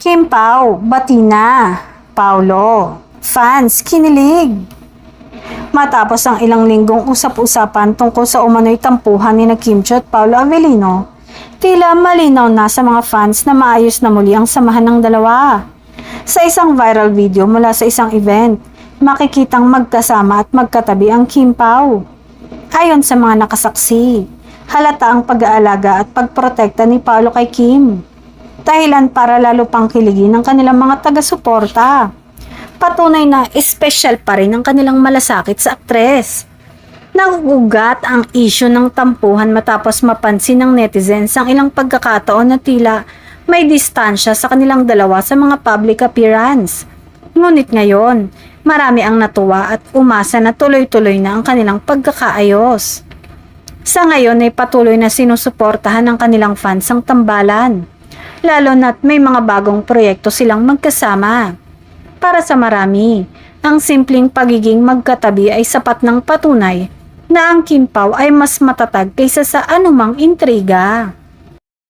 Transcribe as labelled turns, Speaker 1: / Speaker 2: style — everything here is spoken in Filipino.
Speaker 1: Kim Pao, Batina, Paulo, fans, kinilig. Matapos ang ilang linggong usap-usapan tungkol sa umano'y tampuhan ni Kim Chiu at Paolo Avellino, tila malinaw na sa mga fans na maayos na muli ang samahan ng dalawa. Sa isang viral video mula sa isang event, makikitang magkasama at magkatabi ang Kim Pao. Ayon sa mga nakasaksi, halata ang pag-aalaga at pagprotekta ni Paolo kay Kim. Dahilan para lalo pang kiligin ng kanilang mga taga-suporta. Patunay na espesyal pa rin ang kanilang malasakit sa aktres. Nagugat ang isyu ng tampuhan matapos mapansin ng netizens ang ilang pagkakataon na tila may distansya sa kanilang dalawa sa mga public appearance. Ngunit ngayon, marami ang natuwa at umasa na tuloy-tuloy na ang kanilang pagkakaayos. Sa ngayon ay patuloy na sinusuportahan ng kanilang fans ang tambalan, lalo na't may mga bagong proyekto silang magkasama. Para sa marami, ang simpleng pagiging magkatabi ay sapat ng patunay na ang Kim Pao ay mas matatag kaysa sa anumang intriga.